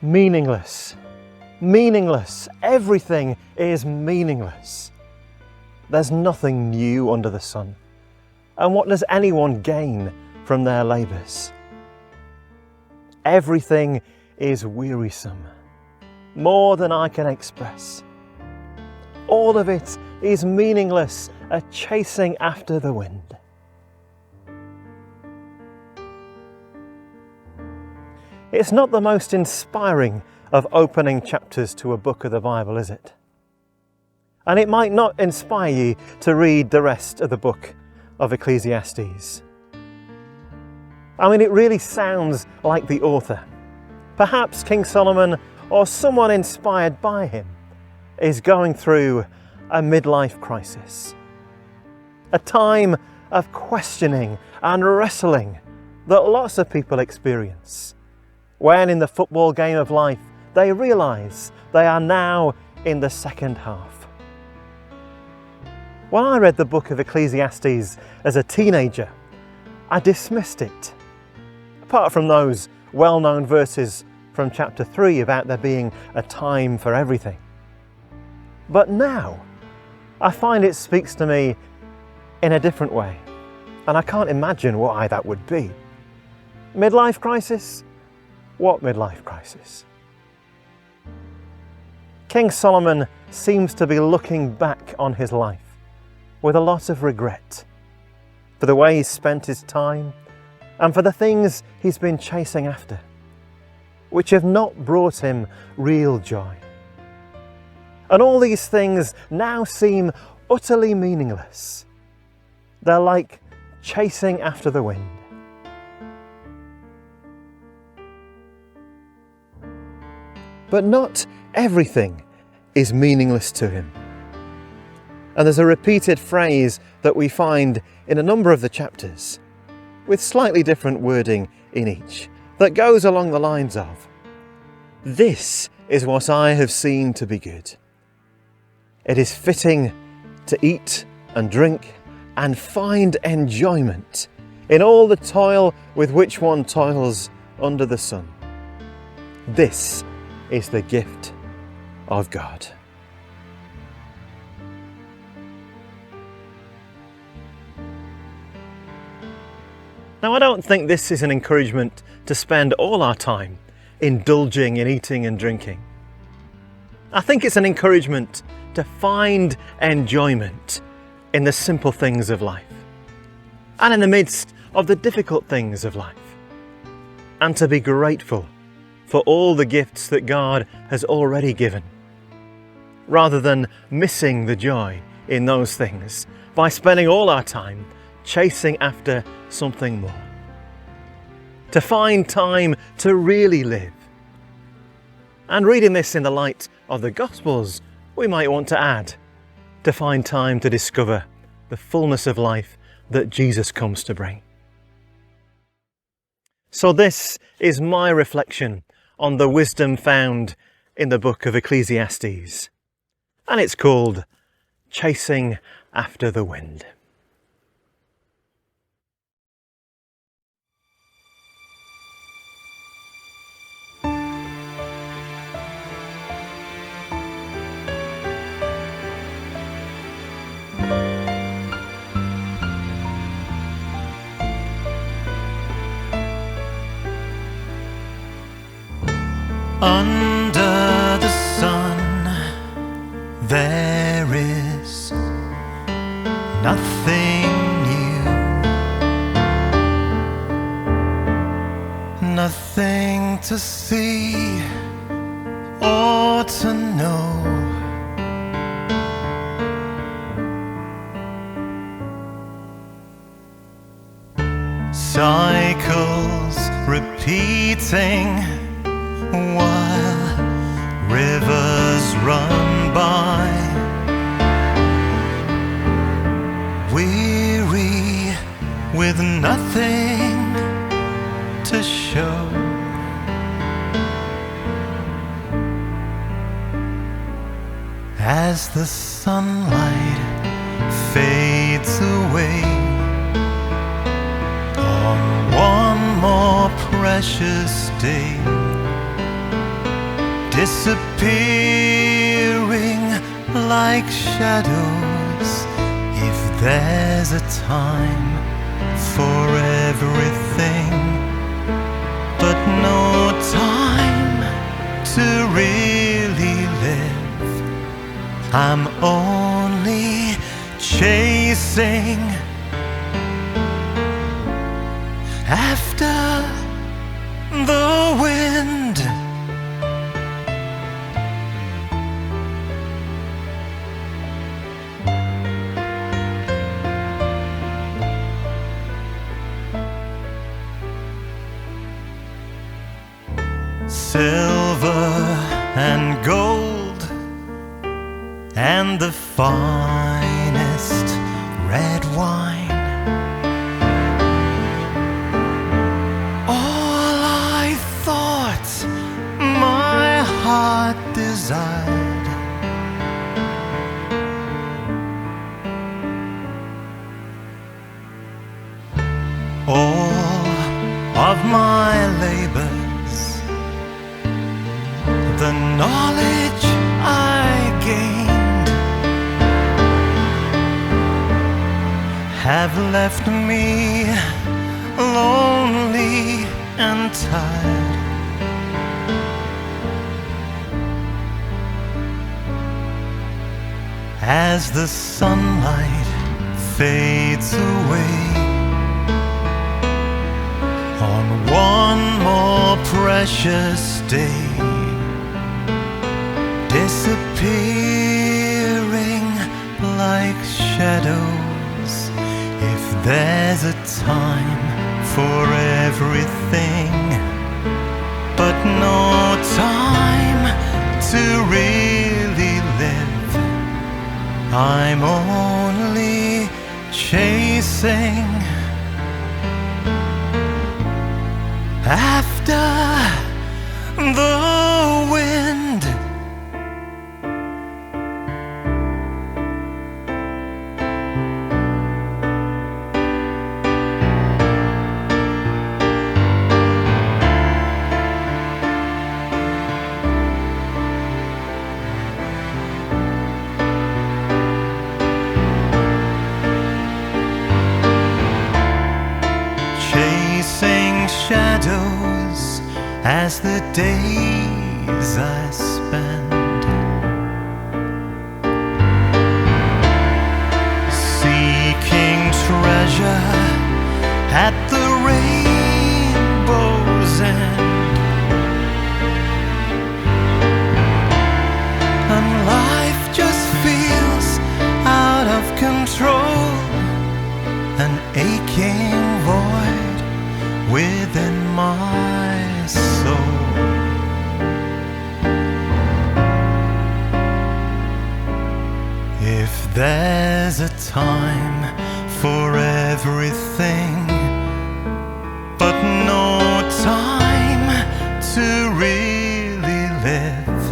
Meaningless. Meaningless. Everything is meaningless. There's nothing new under the sun. And what does anyone gain from their labours? Everything is wearisome, more than I can express. All of it is meaningless, a chasing after the wind. It's not the most inspiring of opening chapters to a book of the Bible, is it? And it might not inspire you to read the rest of the book of Ecclesiastes. I mean, it really sounds like the author, perhaps King Solomon or someone inspired by him, is going through a midlife crisis. A time of questioning and wrestling that lots of people experience, when in the football game of life they realise they are now in the second half. When I read the book of Ecclesiastes as a teenager, I dismissed it. Apart from those well-known verses from chapter 3 about there being a time for everything. But now, I find it speaks to me in a different way, and I can't imagine why that would be. Midlife crisis? What midlife crisis? King Solomon seems to be looking back on his life with a lot of regret for the way he's spent his time and for the things he's been chasing after, which have not brought him real joy. And all these things now seem utterly meaningless. They're like chasing after the wind. But not everything is meaningless to him. And there's a repeated phrase that we find in a number of the chapters, with slightly different wording in each, that goes along the lines of, "This is what I have seen to be good. It is fitting to eat and drink and find enjoyment in all the toil with which one toils under the sun. This is the gift of God." Now, I don't think this is an encouragement to spend all our time indulging in eating and drinking. I think it's an encouragement to find enjoyment in the simple things of life and in the midst of the difficult things of life, and to be grateful for all the gifts that God has already given, rather than missing the joy in those things by spending all our time chasing after something more. To find time to really live. And reading this in the light of the Gospels, we might want to add, to find time to discover the fullness of life that Jesus comes to bring. So this is my reflection on the wisdom found in the book of Ecclesiastes, and it's called Chasing After the Wind. Under the sun, there is nothing new, nothing to see or to know. Cycles repeating while rivers run by, weary with nothing to show. As the sunlight fades away on one more precious day, disappearing like shadows. If there's a time for everything, but no time to really live, I'm only chasing after the wind. Silver and gold and the finest red wine, all I thought my heart desired. All of my labors, the knowledge I gained, have left me lonely and tired. As the sunlight fades away on one more precious day, disappearing like shadows. If there's a time for everything, but no time to really live, I'm only chasing after the wind. Chasing shadows as the days I spend, seeking treasure at the rainbow's end, and life just feels out of control, an aching void within my soul. If there's a time for everything, but no time to really live,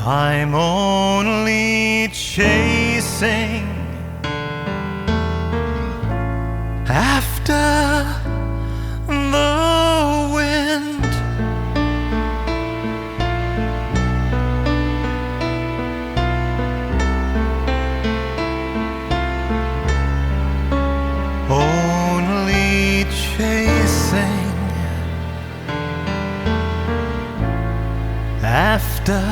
I'm only chasing after the wind. Only chasing after